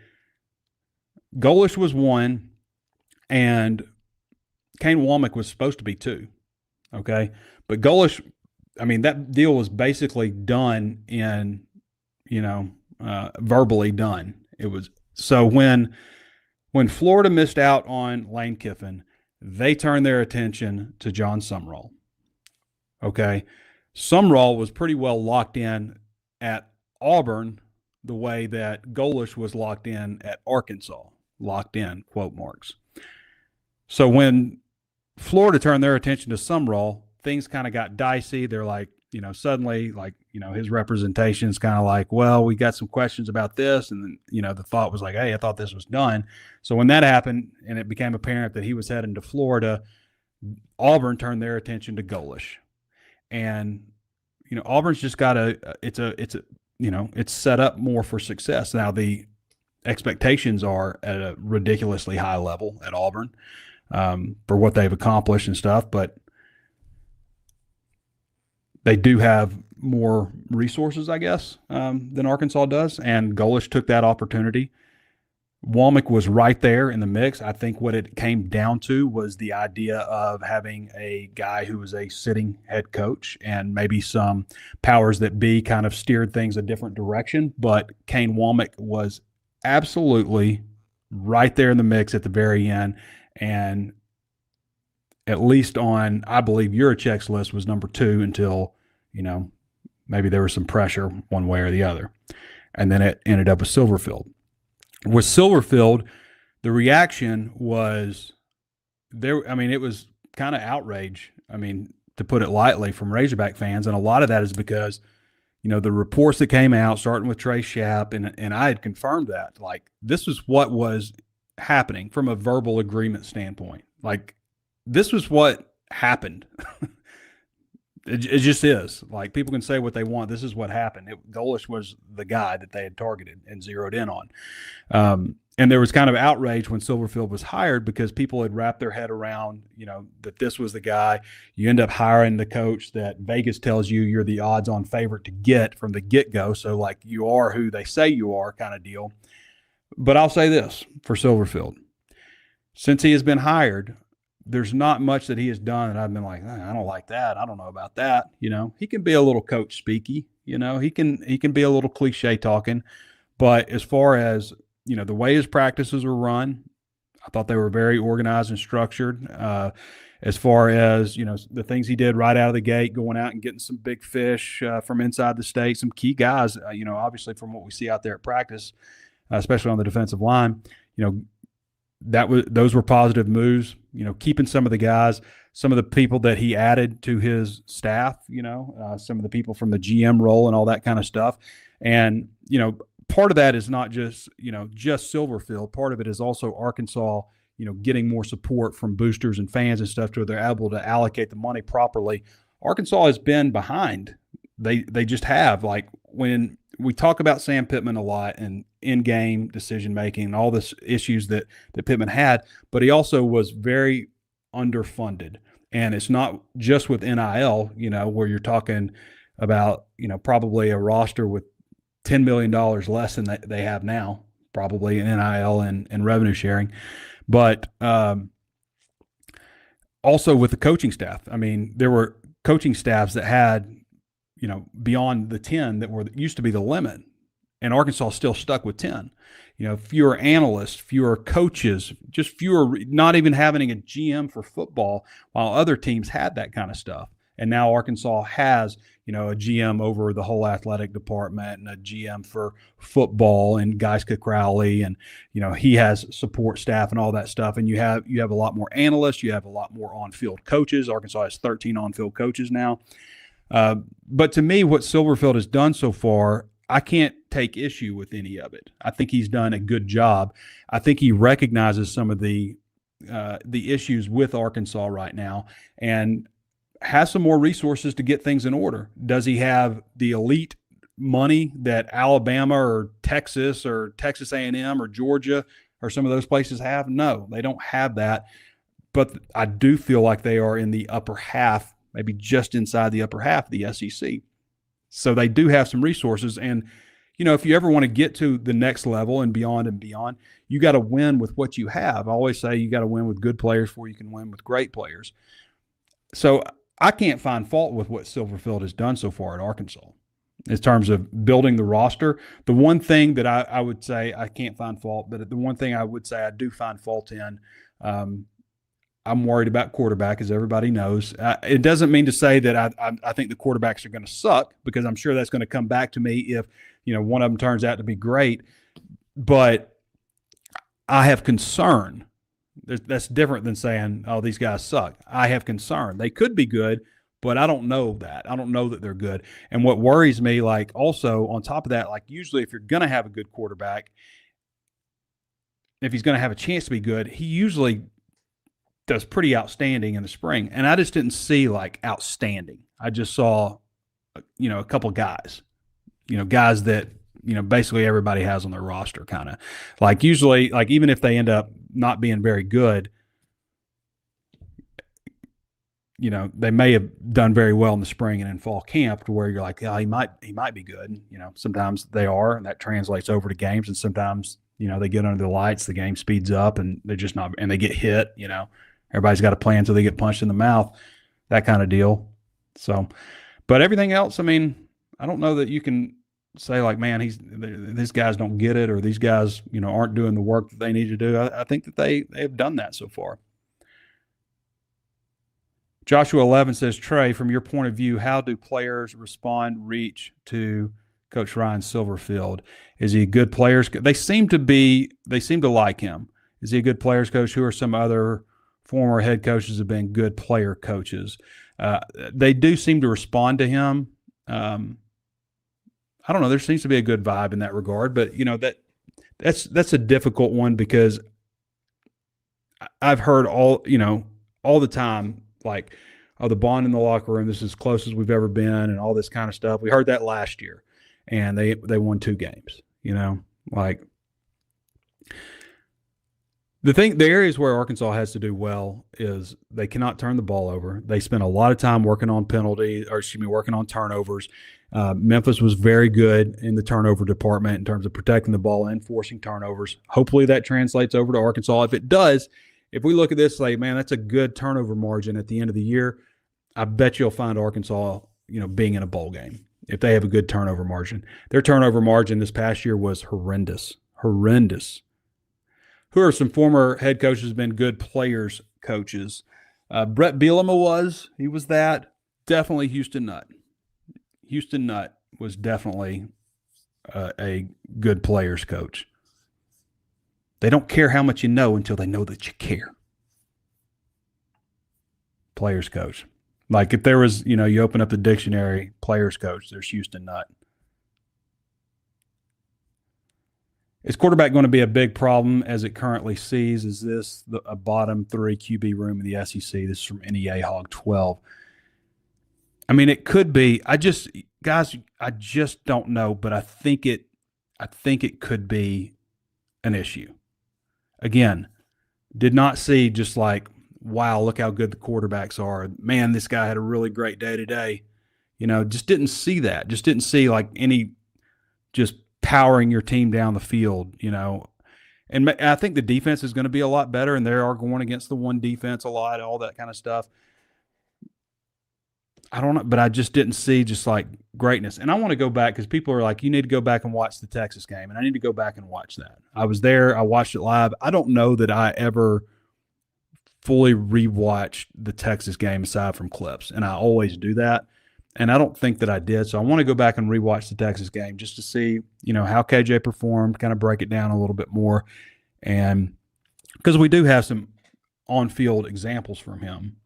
Golish was 1 and Kane Womack was supposed to be 2. Okay. But Golish, that deal was basically done in, verbally done. It was so when Florida missed out on Lane Kiffin, they turned their attention to John Sumrall. Okay. Sumrall was pretty well locked in at Auburn the way that Golish was locked in at Arkansas. Locked in, quote marks. So when Florida turned their attention to Sumrall, things kind of got dicey. They're like, suddenly, like, his representation is kind of like, well, we got some questions about this. And then, the thought was like, hey, I thought this was done. So when that happened and it became apparent that he was heading to Florida, Auburn turned their attention to Golish. And, Auburn's just got it's set up more for success. Now the expectations are at a ridiculously high level at Auburn for what they've accomplished and stuff, but they do have more resources, I guess, than Arkansas does, and Golish took that opportunity. Womack was right there in the mix. I think what it came down to was the idea of having a guy who was a sitting head coach, and maybe some powers that be kind of steered things a different direction. But Kane Womack was absolutely right there in the mix at the very end, and at least on, I believe, Yurichek's list was number 2 until, maybe there was some pressure one way or the other. And then it ended up with Silverfield. With Silverfield, the reaction was there. I mean, it was kind of outrage. I mean, to put it lightly, from Razorback fans. And a lot of that is because, the reports that came out, starting with Trey Schapp, and I had confirmed that, like, this was what was happening from a verbal agreement standpoint. Like, this was what happened. It just is. Like, people can say what they want. This is what happened. Golish was the guy that they had targeted and zeroed in on. And there was kind of outrage when Silverfield was hired because people had wrapped their head around, that this was the guy. You end up hiring the coach that Vegas tells you you're the odds-on favorite to get from the get-go. So, like, you are who they say you are kind of deal. But I'll say this for Silverfield. Since he has been hired, there's not much that he has done that I've been like, I don't like that. I don't know about that. He can be a little coach speaky, he can be a little cliche talking, but as far as, the way his practices were run, I thought they were very organized and structured. As far as, the things he did right out of the gate, going out and getting some big fish from inside the state, some key guys, obviously from what we see out there at practice, especially on the defensive line, those were positive moves. Keeping some of the guys, some of the people that he added to his staff, some of the people from the GM role and all that kind of stuff. And, part of that is not just Silverfield. Part of it is also Arkansas, getting more support from boosters and fans and stuff to where they're able to allocate the money properly. Arkansas has been behind. They just have. Like, when we talk about Sam Pittman a lot and in-game decision-making and all this issues that Pittman had, but he also was very underfunded. And it's not just with NIL, where you're talking about, probably a roster with $10 million less than they have now, probably in NIL and revenue sharing. But also with the coaching staff. I mean, there were coaching staffs that had, beyond the 10 that used to be the limit, and Arkansas still stuck with 10. Fewer analysts, fewer coaches, just fewer, not even having a GM for football, while other teams had that kind of stuff. And now Arkansas has, a GM over the whole athletic department and a GM for football and Geiska Crowley, and, he has support staff and all that stuff. And you have a lot more analysts, you have a lot more on-field coaches. Arkansas has 13 on-field coaches now. But to me, what Silverfield has done so far, I can't take issue with any of it. I think he's done a good job. I think he recognizes some of the issues with Arkansas right now and has some more resources to get things in order. Does he have the elite money that Alabama or Texas A&M or Georgia or some of those places have? No, they don't have that. But I do feel like they are in the upper half, maybe just inside the upper half of the SEC. So they do have some resources. And, if you ever want to get to the next level and beyond, you got to win with what you have. I always say you got to win with good players before you can win with great players. So I can't find fault with what Silverfield has done so far at Arkansas in terms of building the roster. The one thing that I would say I can't find fault, but the one thing I would say I do find fault in, I'm worried about quarterback, as everybody knows. It doesn't mean to say that I think the quarterbacks are going to suck, because I'm sure that's going to come back to me if, one of them turns out to be great. But I have concern. That's different than saying, oh, these guys suck. I have concern. They could be good, but I don't know that. I don't know that they're good. And what worries me, like, also on top of that, like, usually if you're going to have a good quarterback, if he's going to have a chance to be good, he usually does pretty outstanding in the spring. And I just didn't see, like, outstanding. I just saw a couple guys, guys that, basically everybody has on their roster kind of. Like usually, like even if they end up not being very good, they may have done very well in the spring and in fall camp to where you're like, yeah, he might be good. Sometimes they are, and that translates over to games. And sometimes, they get under the lights, the game speeds up and they're just not, and they get hit, everybody's got a plan until they get punched in the mouth, that kind of deal. So, but everything else, I mean, I don't know that you can say like, man, these guys don't get it, or these guys, aren't doing the work that they need to do. I think that they have done that so far. Joshua 11 says, Trey, from your point of view, how do players reach to Coach Ryan Silverfield? Is he a good players? They seem to like him. Is he a good players coach? Who are some other former head coaches have been good player coaches? They do seem to respond to him. I don't know. There seems to be a good vibe in that regard, but that's a difficult one because I've heard all the time, like, oh, the bond in the locker room, this is as close as we've ever been, and all this kind of stuff. We heard that last year, and they won 2 games. Like the areas where Arkansas has to do well is they cannot turn the ball over. They spend a lot of time working on working on turnovers. Memphis was very good in the turnover department in terms of protecting the ball and forcing turnovers. Hopefully that translates over to Arkansas. If it does, if we look at this like, man, that's a good turnover margin at the end of the year, I bet you'll find Arkansas, being in a bowl game if they have a good turnover margin. Their turnover margin this past year was horrendous. Who are some former head coaches who have been good players coaches? Brett Bielema he was that. Definitely Houston Nutt. Houston Nutt was definitely a good players coach. They don't care how much you know until they know that you care. Players coach. Like if there was, you open up the dictionary, players coach, there's Houston Nutt. Is quarterback going to be a big problem as it currently sees? Is this a bottom 3 QB room in the SEC? This is from NEA Hog 12. I mean, it could be. I just don't know, but I think it could be an issue. Again, did not see just like, wow, look how good the quarterbacks are. Man, this guy had a really great day today. Just didn't see that. Just didn't see like any just powering your team down the field, And I think the defense is going to be a lot better, and they are going against the one defense a lot, all that kind of stuff. I don't know, but I just didn't see just like greatness. And I want to go back because people are like, you need to go back and watch the Texas game. And I need to go back and watch that. I was there. I watched it live. I don't know that I ever fully rewatched the Texas game aside from clips. And I always do that. And I don't think that I did. So I want to go back and rewatch the Texas game just to see, how KJ performed, kind of break it down a little bit more. And because we do have some on-field examples from him.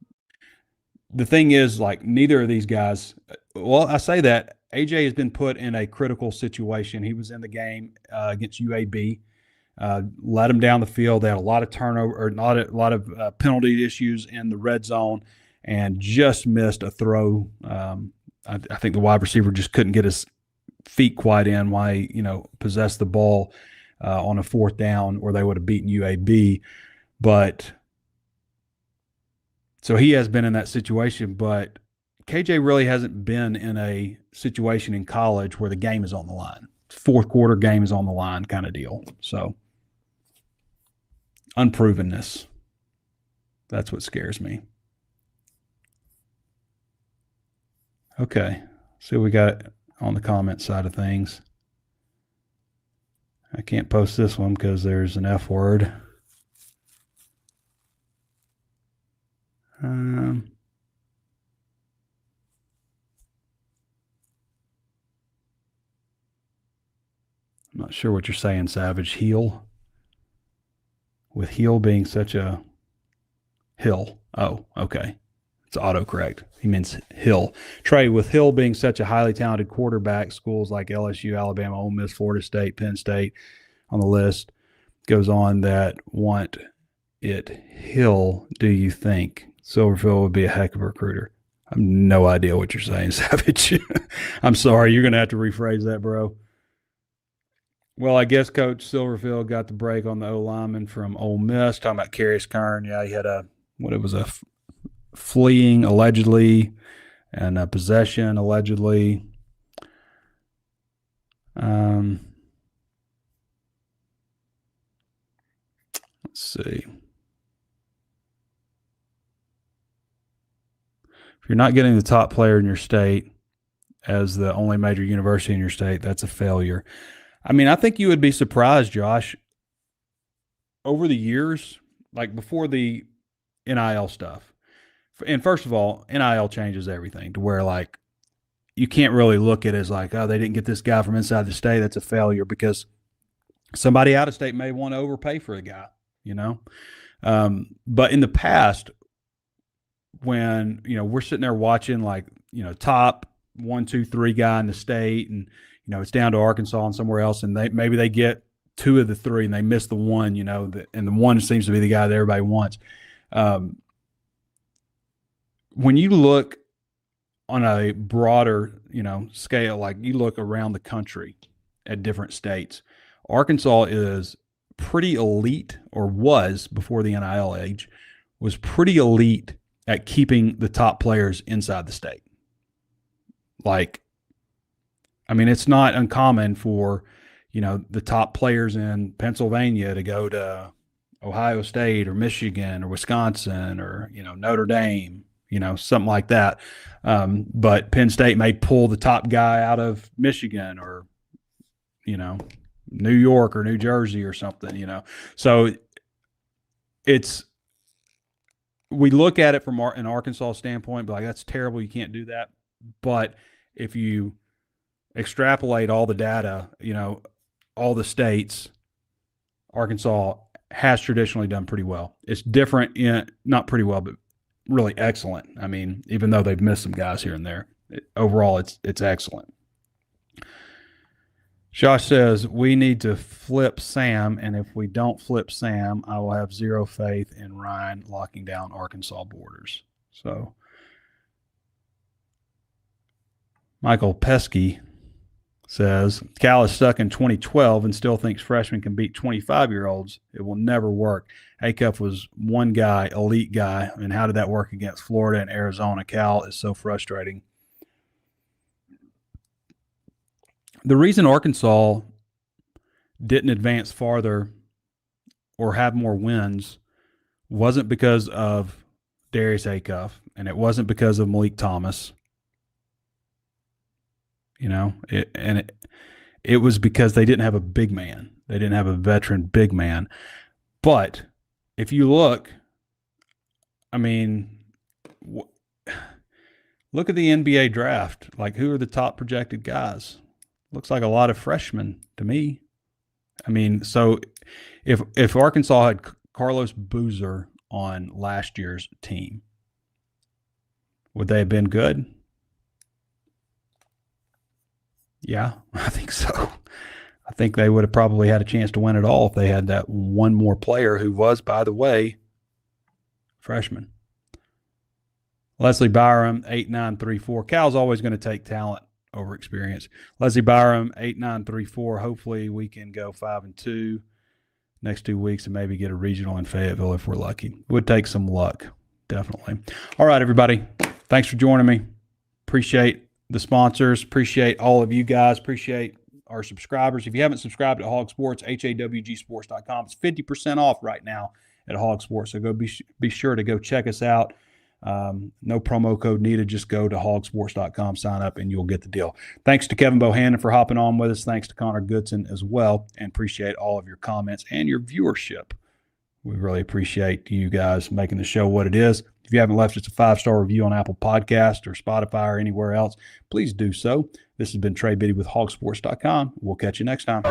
The thing is, like, neither of these guys, well, I say that AJ has been put in a critical situation. He was in the game against UAB, let him down the field. They had a lot of turnover, or not a lot of penalty issues in the red zone, and just missed a throw. I think the wide receiver just couldn't get his feet quite in while he, possessed the ball on a 4th down, or they would have beaten UAB. But so he has been in that situation, but KJ really hasn't been in a situation in college where the game is on the line. 4th quarter game is on the line kind of deal. So unprovenness. That's what scares me. Okay. See what we got on the comment side of things. I can't post this one because there's an F word. I'm not sure what you're saying, Savage. Heel? With heel being such a hill. Oh, okay. It's autocorrect. He means Hill. Trey, with Hill being such a highly talented quarterback, schools like LSU, Alabama, Ole Miss, Florida State, Penn State on the list goes on that want it Hill, do you think Silverfield would be a heck of a recruiter? I have no idea what you're saying, Savage. I'm sorry. You're going to have to rephrase that, bro. Well, I guess Coach Silverfield got the break on the O-lineman from Ole Miss. Talking about Carius Kern. Yeah, he had a fleeing, allegedly, and a possession, allegedly. Let's see. If you're not getting the top player in your state as the only major university in your state, that's a failure. I mean, I think you would be surprised, Josh, over the years, like before the NIL stuff. And first of all, NIL changes everything to where, like, you can't really look at it as like, oh, they didn't get this guy from inside the state. That's a failure because somebody out of state may want to overpay for a guy, you know? But in the past, when, you know, we're sitting there watching, like, you know, top 1, 2, 3 guy in the state, and, you know, it's down to Arkansas and somewhere else, and maybe they get 2 of the 3 and they miss the one, you know, and the one seems to be the guy that everybody wants. When you look on a broader, you know, scale, like you look around the country at different states, Arkansas is pretty elite, or was before the NIL age, was pretty elite at keeping the top players inside the state. Like, I mean, it's not uncommon for, you know, the top players in Pennsylvania to go to Ohio State or Michigan or Wisconsin or, you know, Notre Dame, you know, something like that. But Penn State may pull the top guy out of Michigan or, you know, New York or New Jersey or something, you know. So we look at it from an Arkansas standpoint, but like, that's terrible. You can't do that. But if you extrapolate all the data, you know, all the states, Arkansas has traditionally done pretty well. It's different not pretty well, but really excellent. I mean, even though they've missed some guys here and there, overall it's excellent. Josh says, we need to flip Sam, and if we don't flip Sam, I will have zero faith in Ryan locking down Arkansas borders. So Michael Pesky says, Cal is stuck in 2012 and still thinks freshmen can beat 25-year-olds. It will never work. Acuff was one guy, elite guy, and how did that work against Florida and Arizona? Cal is so frustrating. The reason Arkansas didn't advance farther or have more wins wasn't because of Darius Acuff, and it wasn't because of Malik Thomas. You know, it was because they didn't have a big man. They didn't have a veteran big man. But if you look, I mean, look at the NBA draft. Like, who are the top projected guys? Looks like a lot of freshmen to me. I mean, so if Arkansas had Carlos Boozer on last year's team, would they have been good? Yeah, I think so. I think they would have probably had a chance to win it all if they had that one more player who was, by the way, freshman. Leslie Byram, 8934. Cal's always going to take talent over experience. Leslie Byram, 8934. Hopefully we can go 5-2 next 2 weeks and maybe get a regional in Fayetteville if we're lucky. It would take some luck, definitely. All right, everybody. Thanks for joining me. Appreciate the sponsors. Appreciate all of you guys. Appreciate our subscribers. If you haven't subscribed to HawgSports, HawgSports.com, it's 50% off right now at HawgSports. So go be sure to go check us out. No promo code needed. Just go to HawgSports.com, sign up, and you'll get the deal. Thanks to Kevin Bohannon for hopping on with us. Thanks to Connor Goodson as well, and appreciate all of your comments and your viewership. We really appreciate you guys making the show what it is. If you haven't left us a 5-star review on Apple Podcast or Spotify or anywhere else, please do so. This has been Trey Biddy with HawgSports.com. We'll catch you next time.